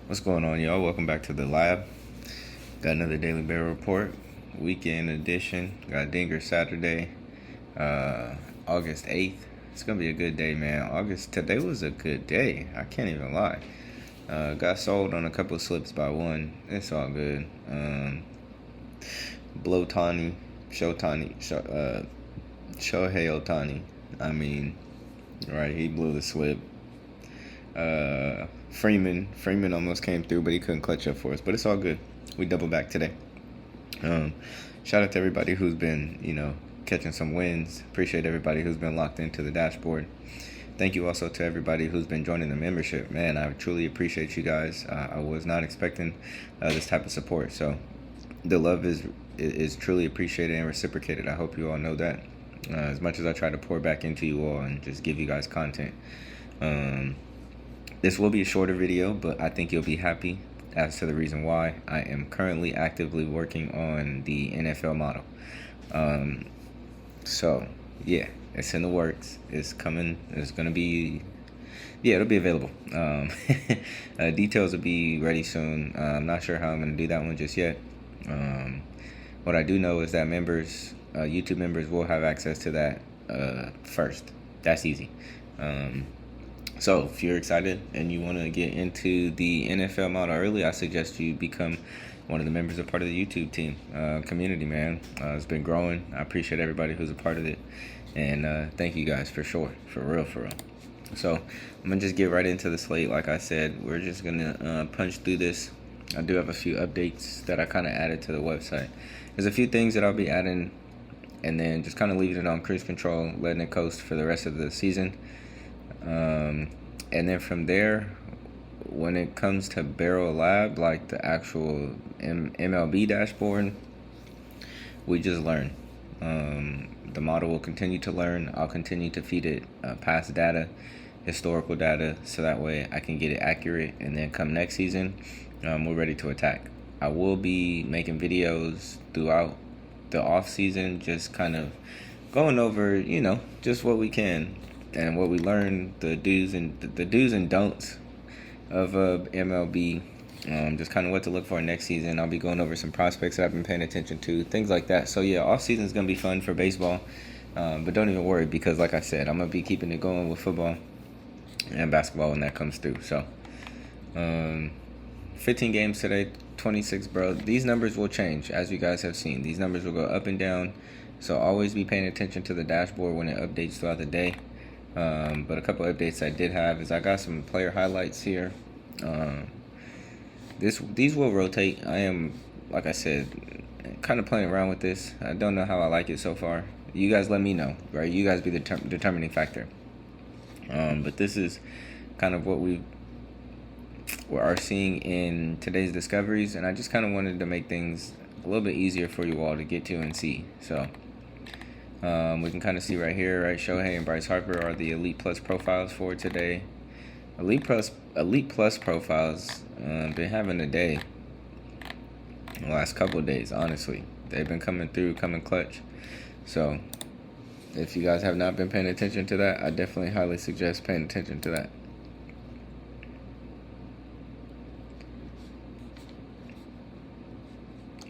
What's going on, y'all? Welcome back to the lab. Got another Daily Barrel Report, weekend edition. Got Dinger Saturday, August 8th. It's gonna be a good day, man. Today was a good day. I can't even lie. Got sold on a couple of slips by one. It's all good. Blow Tani, Shohei Otani. I mean, right? He blew the slip. Freeman almost came through, but he couldn't clutch up for us. But it's all good. We double back today. Shout out to everybody who's been, catching some wins. Appreciate everybody who's been locked into the dashboard. Thank you also to everybody who's been joining the membership. Man, I truly appreciate you guys. I was not expecting this type of support. So the love is truly appreciated and reciprocated. I hope you all know that. As much as I try to pour back into you all and just give you guys content. This will be a shorter video, but I think you'll be happy as to the reason why. I am currently actively working on the NFL model. So, yeah, it's in the works. It's coming. It's going to be, it'll be available. Details will be ready soon. I'm not sure how I'm going to do that one just yet. What I do know is that YouTube members will have access to that first. That's easy. So if you're excited and you want to get into the NFL model early, I suggest you become one of the members of part of the YouTube team community, man. It's been growing. I appreciate everybody who's a part of it. And thank you guys for sure. For real. So I'm going to just get right into the slate. Like I said, we're just going to punch through this. I do have a few updates that I kind of added to the website. There's a few things that I'll be adding and then just kind of leaving it on cruise control, letting it coast for the rest of the season. And then from there, when it comes to BarrelLab, like the actual MLB dashboard, we just learn. The model will continue to learn. I'll continue to feed it past data, historical data, so that way I can get it accurate. And then come next season, we're ready to attack. I will be making videos throughout the off season, just kind of going over, just what we can. And what we learned, the do's and don'ts of MLB, just kind of what to look for next season. I'll be going over some prospects that I've been paying attention to, things like that. So yeah, off season is gonna be fun for baseball, but don't even worry because, like I said, I'm gonna be keeping it going with football and basketball when that comes through. So, 15 games today, 26, bro. These numbers will change as you guys have seen. These numbers will go up and down. So always be paying attention to the dashboard when it updates throughout the day. But a couple updates I did have is I got some player highlights here. These will rotate. I am, like I said, kind of playing around with this. I don't know how I like it so far. You guys let me know, right? You guys be the determining factor. But this is kind of what we are seeing in today's discoveries, and I just kind of wanted to make things a little bit easier for you all to get to and see. So we can kind of see right here, right? Shohei and Bryce Harper are the Elite Plus profiles for today. Elite Plus profiles been having a day. The last couple of days, honestly, they've been coming clutch. So if you guys have not been paying attention to that, I definitely highly suggest paying attention to that.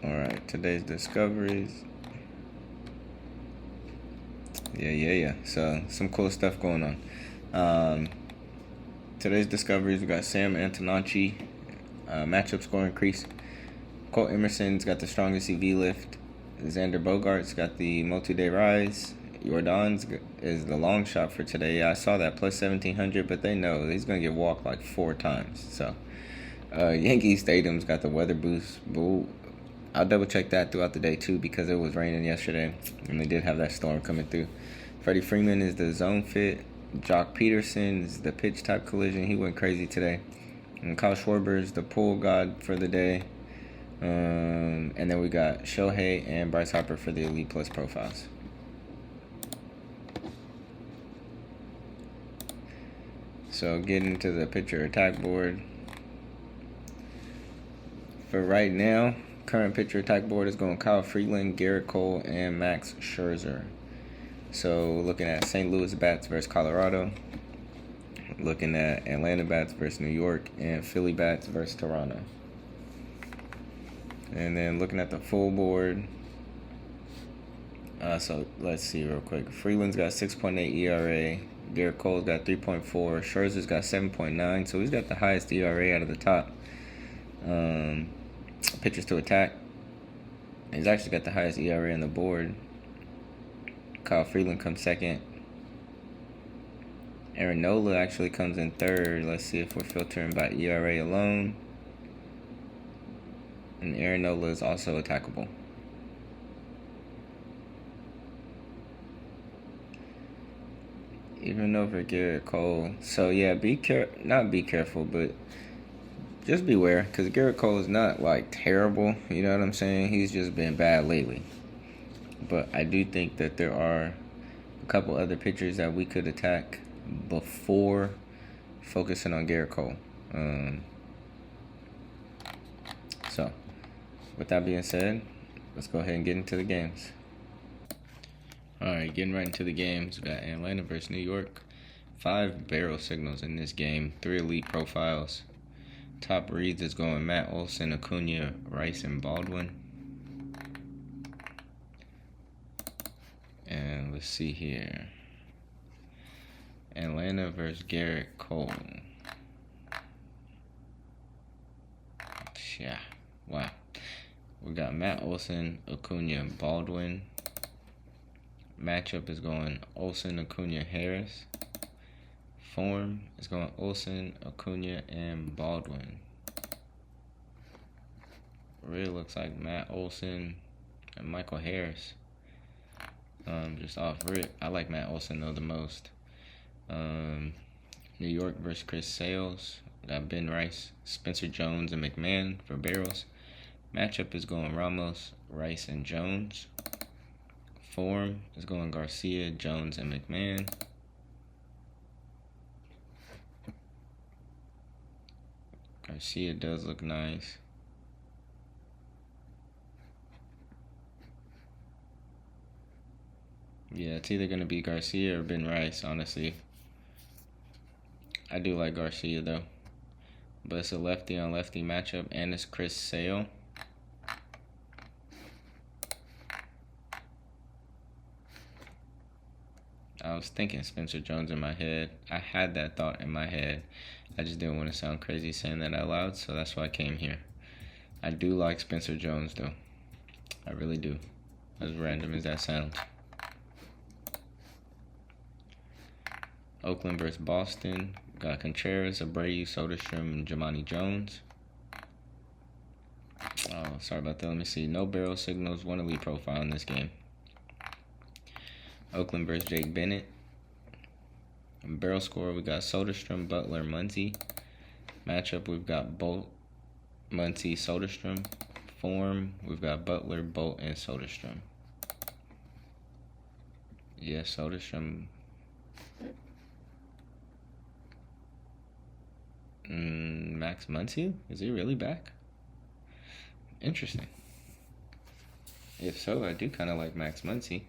All right, today's discoveries. Yeah. So some cool stuff going on. Today's discoveries, we got Sam Antonacci, matchup score increase. Cole Emerson's got the strongest EV lift. Xander Bogaerts got the multi-day rise. Jordan's is the long shot for today. Yeah, I saw that plus 1,700, but they know he's going to get walked like 4 times. So Yankee Stadium's got the weather boost. I'll double check that throughout the day too because it was raining yesterday and they did have that storm coming through. Freddie Freeman is the zone fit. Jock Peterson is the pitch type collision. He went crazy today. And Kyle Schwarber is the pull god for the day. And then we got Shohei and Bryce Harper for the Elite Plus profiles. So getting to the pitcher attack board. For right now, current pitcher attack board is going Kyle Freeland, Garrett Cole, and Max Scherzer. So looking at St. Louis bats versus Colorado. Looking at Atlanta bats versus New York and Philly bats versus Toronto. And then looking at the full board. So let's see real quick. Freeland's got 6.8 ERA. Garrett Cole's got 3.4. Scherzer's got 7.9. So he's got the highest ERA out of the top pitchers to attack. He's actually got the highest ERA on the board. Kyle Freeland comes second. Aaron Nola actually comes in third. Let's see if we're filtering by ERA alone. And Aaron Nola is also attackable. Even over Garrett Cole. So yeah, not be careful, but just beware, because Garrett Cole is not like terrible. You know what I'm saying? He's just been bad lately. But I do think that there are a couple other pitchers that we could attack before focusing on Garrett Cole. So, with that being said, let's go ahead and get into the games. Alright, getting right into the games. We got Atlanta versus New York. 5 barrel signals in this game. 3 elite profiles. Top reads is going Matt Olson, Acuna, Rice, and Baldwin. And let's see here. Atlanta versus Garrett Cole. Yeah, wow. We got Matt Olson, Acuna, and Baldwin. Matchup is going Olson, Acuna, Harris. Form is going Olson, Acuna, and Baldwin. Really looks like Matt Olson and Michael Harris. Just off rip, I like Matt Olson though the most. New York versus Chris Sales. Got Ben Rice, Spencer Jones, and McMahon for barrels. Matchup is going Ramos, Rice, and Jones. Form is going Garcia, Jones, and McMahon. Garcia does look nice. Yeah, it's either going to be Garcia or Ben Rice, honestly. I do like Garcia, though. But it's a lefty-on-lefty matchup, and it's Chris Sale. I was thinking Spencer Jones in my head. I had that thought in my head. I just didn't want to sound crazy saying that out loud, so that's why I came here. I do like Spencer Jones, though. I really do. As random as that sounds. Oakland versus Boston. Got Contreras, Abreu, Soderstrom, and Jomani Jones. Oh, sorry about that. Let me see. No barrel signals, 1 elite profile in this game. Oakland versus Jake Bennett. Barrel score, we got Soderstrom, Butler, Muncy. Matchup, we've got Bolt, Muncy, Soderstrom. Form, we've got Butler, Bolt, and Soderstrom. Yeah, Soderstrom. Max Muncy? Is he really back? Interesting. If so, I do kind of like Max Muncy.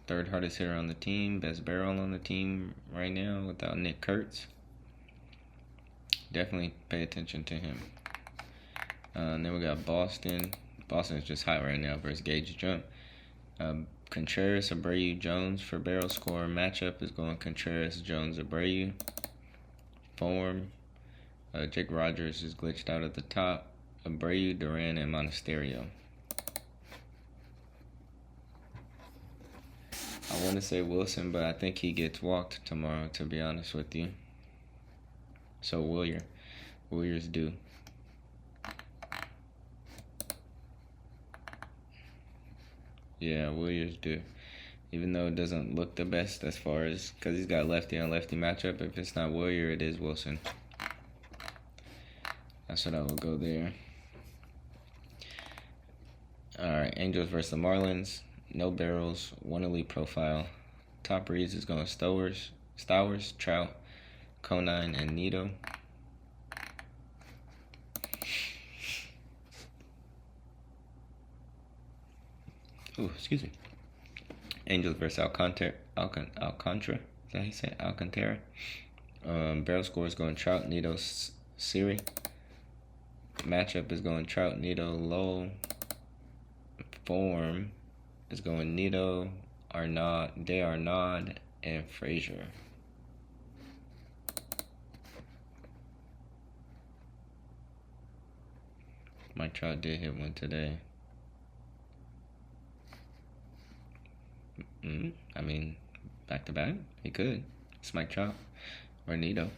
3rd hardest hitter on the team, best barrel on the team right now without Nick Kurtz. Definitely pay attention to him. And then we got Boston. Boston is just hot right now versus Gage Jump. Contreras, Abreu, Jones for barrel score. Matchup is going Contreras, Jones, Abreu. Form, Jake Rogers is glitched out at the top. Abreu, Duran, and Monasterio. I want to say Wilson, but I think he gets walked tomorrow, to be honest with you. So Williers do. Yeah, Williers do. Even though it doesn't look the best as far as, because he's got lefty-on-lefty matchup. If it's not Willier, it is Wilson. That's what I will go there. All right, Angels versus the Marlins. No barrels, 1 elite profile. Top reads is going Stowers, Trout, Conine, and Nito. Ooh, excuse me. Angels versus Alcantara. Is that how you say it? Alcantara. Barrel score is going Trout, Nito, Siri. Matchup is going Trout, Nito, Low. Form is going Nito, Arnaud, and Frazier. Mike Trout did hit one today. I mean, back to back, he could. It's Mike Trout or Nito,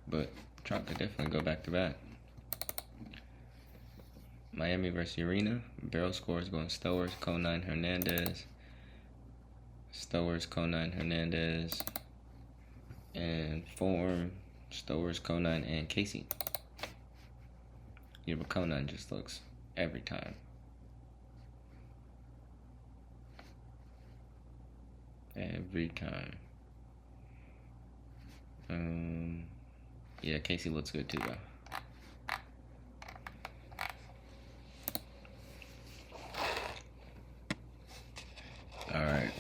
but Trout could definitely go back to back. Miami versus Urena. Barrel score is going Stowers, Conine, Hernandez. Stowers, Conine, Hernandez. And form, Stowers, Conine, and Casey. Yeah, but Conine just looks every time. Every time. Yeah, Casey looks good too, though. Alright.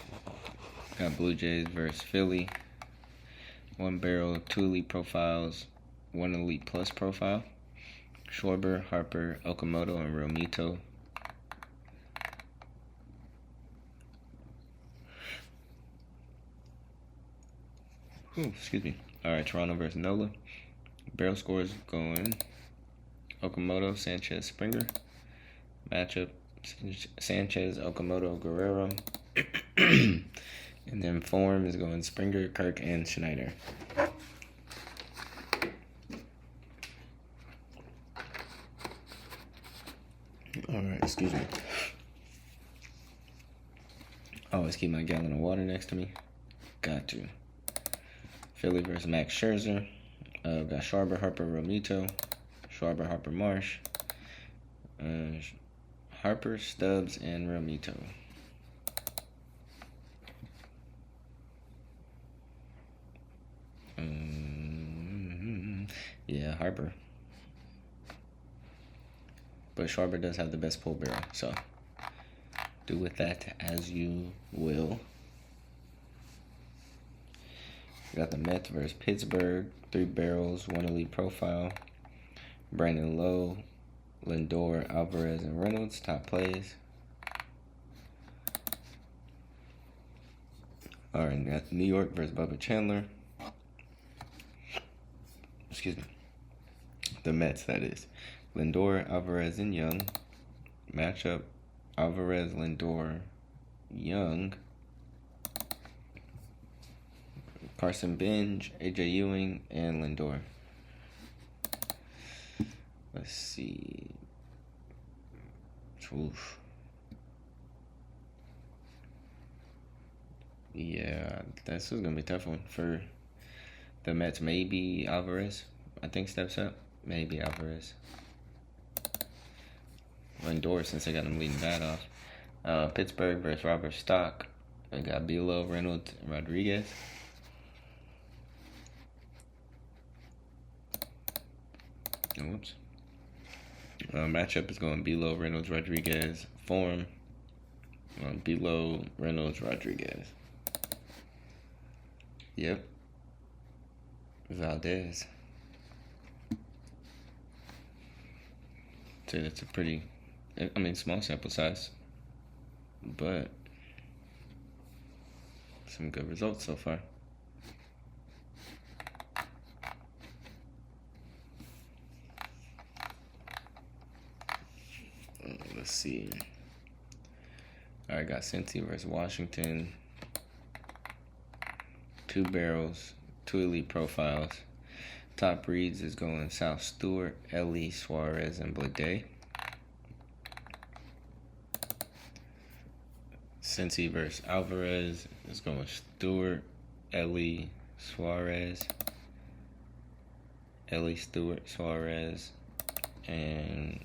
Got Blue Jays versus Philly. 1 barrel, 2 elite profiles, 1 elite plus profile. Schwarber, Harper, Okamoto, and Realmuto. Excuse me. Alright, Toronto versus Nola. Barrel scores going Okamoto, Sanchez, Springer. Matchup Sanchez, Okamoto, Guerrero. And then form is going Springer, Kirk, and Schneider. Alright, excuse me. Always keep my gallon of water next to me. Got to. Philly versus Max Scherzer. Got Schwarber, Harper, Realmuto. Schwarber, Harper, Marsh. Harper, Stubbs, and Realmuto. Yeah, Harper. But Schwarber does have the best pull barrel, so do with that as you will. We got the Mets versus Pittsburgh. 3 barrels, 1 elite profile. Brandon Lowe, Lindor, Alvarez, and Reynolds. Top plays. All right, got New York versus Bubba Chandler. Excuse me. The Mets, that is. Lindor, Alvarez, and Young. Matchup, Alvarez, Lindor, Young. Carson Bench, AJ Ewing, and Lindor. Let's see. Oof. Yeah, this is going to be a tough one for the Mets. Maybe Alvarez, I think, steps up. Maybe Alvarez. Lindor, since I got him leading that off. Pittsburgh versus Robert Stock. I got Bielo, Reynolds, and Rodriguez. Oops. Matchup is going Bielo, Reynolds, Rodriguez. Form, Bielo, Reynolds, Rodriguez. Yep. Valdez. So that's a pretty, I mean, small sample size, but some good results so far. Let's see. All right, got Cincy versus Washington. 2 barrels, 2 elite profiles. Top reads is going South Stewart, Ellie, Suarez, and Blade. Cincy versus Alvarez is going Stewart, Ellie, Suarez. Ellie, Stewart, Suarez, and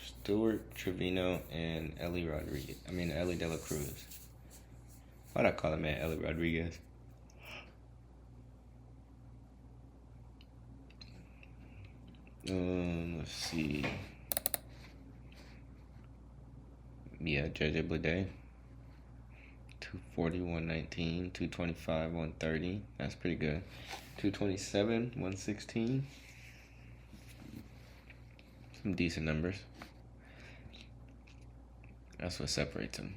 Stewart, Trevino, and Ellie Rodriguez. I mean, Ellie De La Cruz. Why'd I call him man Ellie Rodriguez? Let's see. Yeah, JJ Bleday. 2 240, 119, 225, 130. That's pretty good. 227, 116. Some decent numbers. That's what separates them.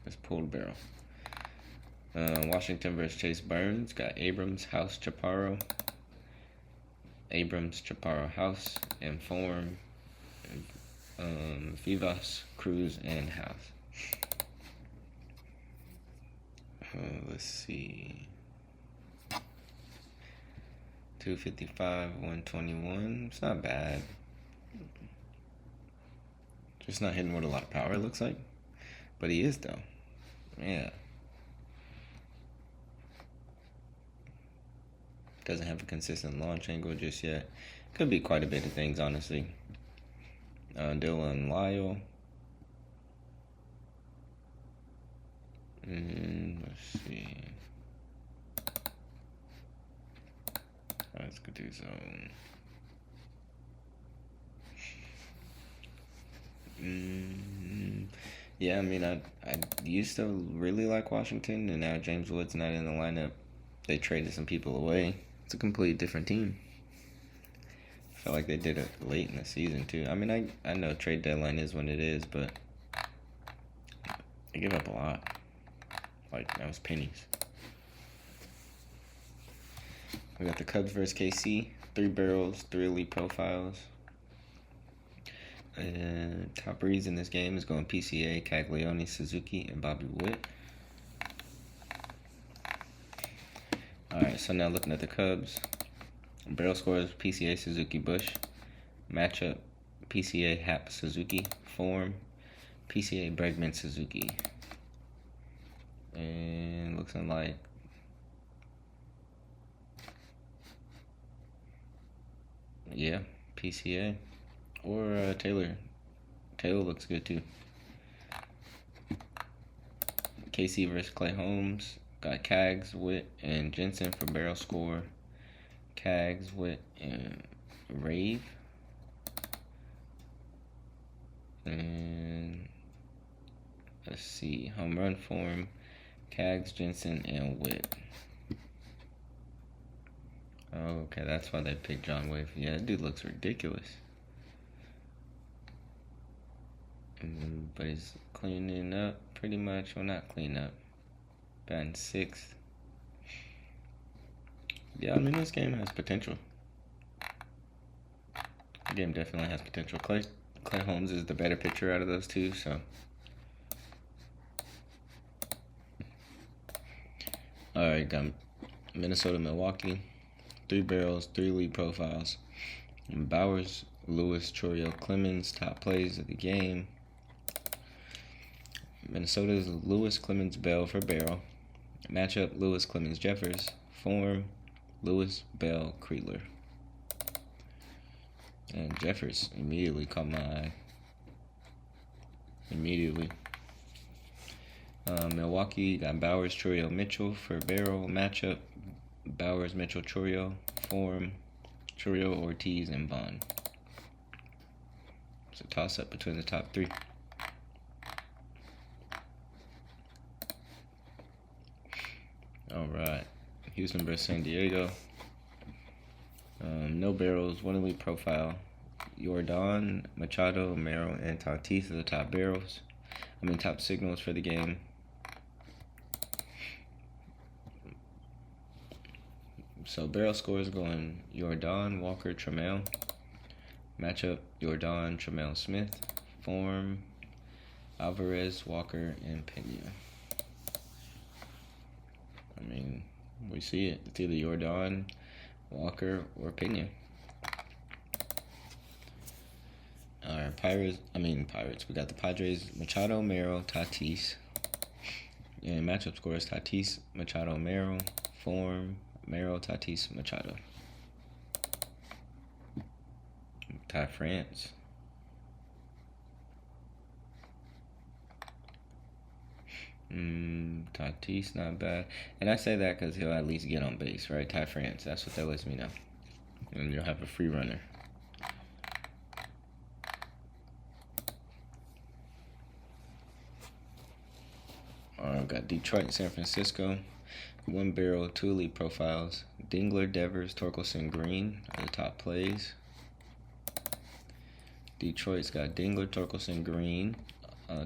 It's pulled barrel. Washington versus Chase Burns. Got Abrams, House, Chaparro. Abrams, Chaparro, House, and Form. Vivas, Cruz, and House. Let's see. 255, 121. It's not bad. Just not hitting with a lot of power, it looks like. But he is, though. Yeah. Doesn't have a consistent launch angle just yet. Could be quite a bit of things, honestly. Dylan Lyle. Let's see. Let's go do some. Yeah, I mean, I used to really like Washington, and now James Wood's not in the lineup. They traded some people away. It's a completely different team. I feel like they did it late in the season, too. I mean, I know trade deadline is when it is, but they give up a lot. Like, that was pennies. We got the Cubs versus KC. 3 barrels, 3 elite profiles. And top reads in this game is going PCA, Caglione, Suzuki, and Bobby Witt. Alright, so now looking at the Cubs. Barrel scores PCA, Suzuki, Bush. Matchup PCA, Happ, Suzuki. Form PCA, Bregman, Suzuki. And looks like yeah, PCA or Taylor. Taylor looks good too. KC versus Clay Holmes. Got Cags, Witt, and Jensen for barrel score. Cags, Witt, and Rave. And let's see, home run form. Cags, Jensen, and Witt. Oh, okay, that's why they picked John Wave. Yeah, that dude looks ridiculous. But he's cleaning up pretty much. Well, not clean up. Batting 6th. Yeah, I mean, this game has potential. The game definitely has potential. Clay Holmes is the better pitcher out of those two, so. Alright, got Minnesota, Milwaukee. 3 barrels, 3 lead profiles. And Bowers, Lewis, Choriel, Clemens, top plays of the game. Minnesota's Lewis, Clemens, Bell for barrel. Matchup, Lewis, Clemens, Jeffers. Form, Lewis, Bell, Creedler. And Jeffers immediately caught my eye. Immediately. Milwaukee got Bowers, Choriel, Mitchell for barrel. Matchup, Bowers, Mitchell, Choriel. Form, Choriel, Ortiz, and Bond. It's a toss-up between the top 3. Alright. Houston versus San Diego. No barrels, 1 elite profile. Jordan, Machado, Merrill, and Tatis are the top barrels. Top signals for the game. So barrel scores going Jordan, Walker, Trammell. Matchup, Jordan, Trammell, Smith. Form, Alvarez, Walker, and Pena. We see it. It's either Jordan, Walker, or Pena. Alright, Pirates. We got the Padres, Machado, Merrill, Tatis. And matchup scores Tatis, Machado, Merrill. Form, Merrill, Tatis, Machado. Ty France. Tatis, not bad. And I say that because he'll at least get on base, right? Ty France, that's what that lets me know. And you'll have a free runner. Got Detroit and San Francisco. 1 barrel, 2 elite profiles. Dingler, Devers, Torkelson, Green are the top plays. Detroit's got Dingler, Torkelson, Green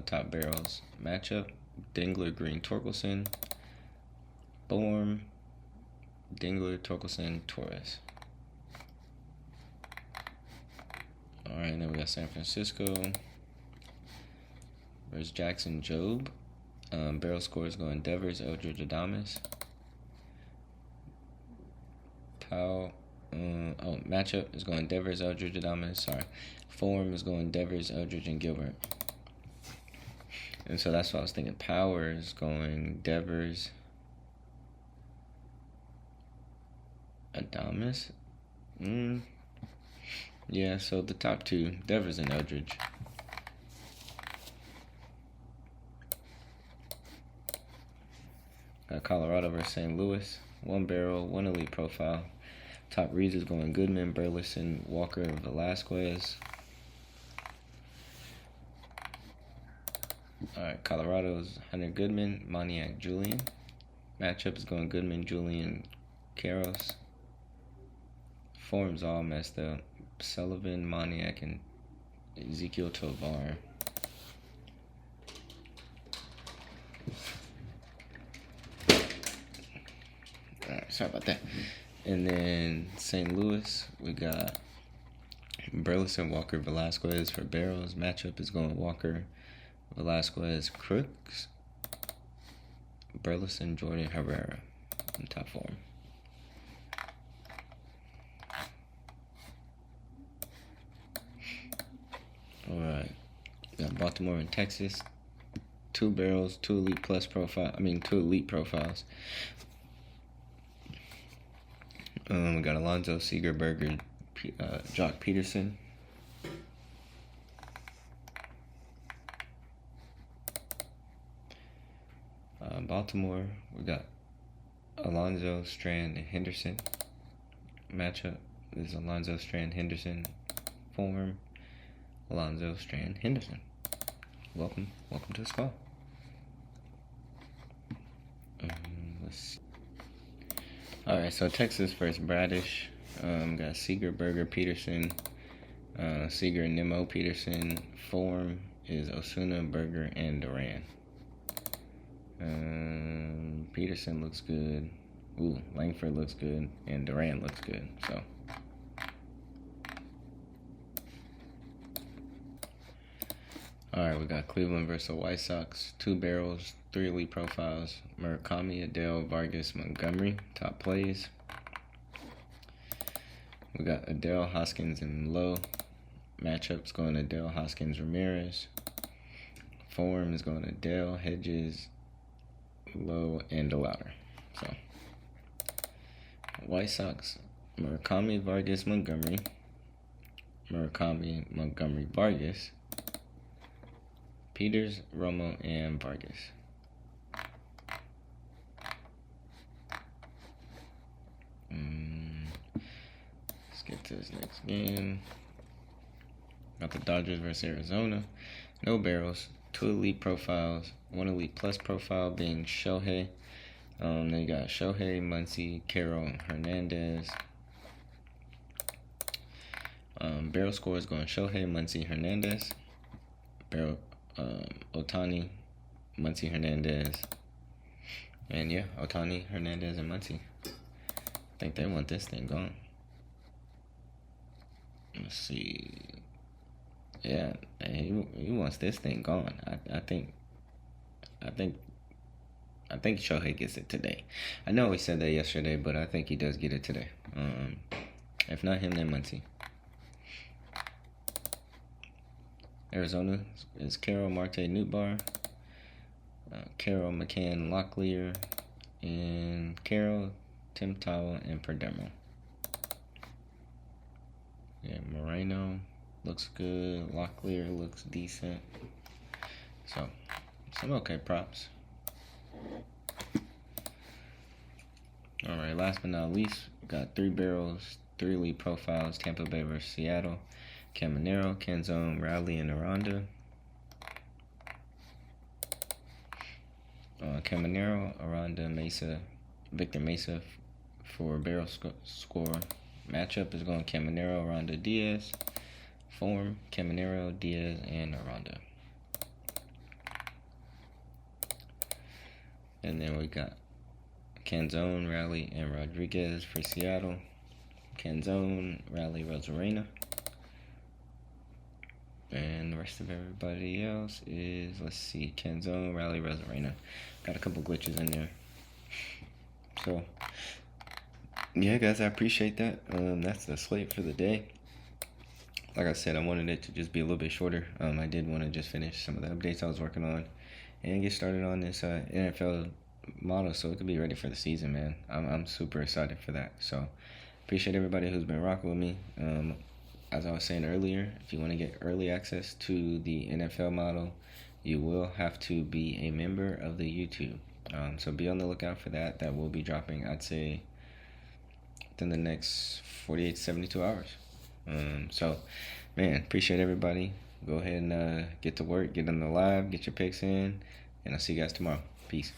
top barrels. Matchup: Dingler, Green, Torkelson. Form: Dingler, Torkelson, Torres. Alright, then we got San Francisco. There's Jackson, Job. Barrel scores going Devers, Eldridge, Adames. Matchup is going Devers, Eldridge, Adames. Sorry. Form is going Devers, Eldridge, and Gilbert. And so that's what I was thinking. Power is going Devers, Adames. Yeah, so the top two, Devers and Eldridge. Got Colorado versus St. Louis. 1 barrel, 1 elite profile. Top reads is going Goodman, Burleson, Walker, Velasquez. Alright, Colorado's Hunter Goodman, Moniak, Julian. Matchup is going Goodman, Julian, Karros. Form's all messed up. Sullivan, Moniak, and Ezekiel Tovar. Alright, sorry about that. And then St. Louis, we got Burleson, Walker, Velasquez for barrels. Matchup is going Walker, Velasquez, Crooks, Burleson, Jordan, Herrera in top form. Alright, got Baltimore and Texas. 2 barrels, 2 elite plus profile. 2 elite profiles. We got Alonso, Seager, Berger, Jock Peterson. Baltimore, we got Alonso, Strand, and Henderson. Matchup is Alonso, Strand, Henderson. Form: Alonso, Strand, Henderson. Welcome to the squad. Let's see. Alright, so Texas versus Bradish. Got Seager, Berger, Peterson. Seager, Nimmo, Peterson. Form is Osuna, Berger, and Duran. Peterson looks good. Langford looks good. And Duran looks good. So. Alright, we got Cleveland versus White Sox. 2 barrels, 3 elite profiles. Murakami, Adele, Vargas, Montgomery. Top plays. We got Adele, Hoskins, and Lowe. Matchups going Adele, Hoskins, Ramirez. Form is going Adele, Hedges, Lowe, and DeLauder. So, White Sox, Murakami, Vargas, Montgomery. Murakami, Montgomery, Vargas. Peters, Romo, and Vargas. Let's get to this next game. Got the Dodgers versus Arizona. No barrels, 2 elite profiles, 1 elite plus profile being Shohei. Then you got Shohei, Muncy, Carroll, and Hernandez. Barrel scores going Shohei, Muncy, Hernandez. Barrel Otani, Muncy, Hernandez. And yeah, Otani, Hernandez, and Muncy. I think they want this thing gone. Let's see. Yeah, he wants this thing gone. I think Shohei gets it today. I know he said that yesterday, but I think he does get it today. If not him, then Muncy. Arizona is Carroll, Marte, Newtbar. Carroll, McCann, Locklear, and Carroll, Tim Towel, and Perdomo. Yeah, Moreno looks good. Locklear looks decent. So, some okay props. Alright, last but not least, we got 3 barrels, 3 elite profiles. Tampa Bay versus Seattle. Caminero, Canzone, Rowley, and Aranda. Caminero, Aranda Mesa, Victor Mesa for barrel score. Matchup is going Caminero, Aranda, Diaz. Form, Caminero, Diaz, and Aranda. And then we got Canzone, Rally, and Rodriguez for Seattle. Canzone, Rally, Rosarena. And the rest of everybody else is, let's see, Canzone, Rally, Rosarena. Got a couple glitches in there. So, yeah, guys, I appreciate that. That's the slate for the day. Like I said, I wanted it to just be a little bit shorter. I did want to just finish some of the updates I was working on and get started on this NFL model so it could be ready for the season, man. I'm super excited for that. So, appreciate everybody who's been rocking with me. As I was saying earlier, if you want to get early access to the NFL model, you will have to be a member of the YouTube. So be on the lookout for that. That will be dropping, I'd say, within the next 48 to 72 hours. So, man, appreciate everybody. Go ahead and get to work, get in the live, get your picks in, and I'll see you guys tomorrow. Peace.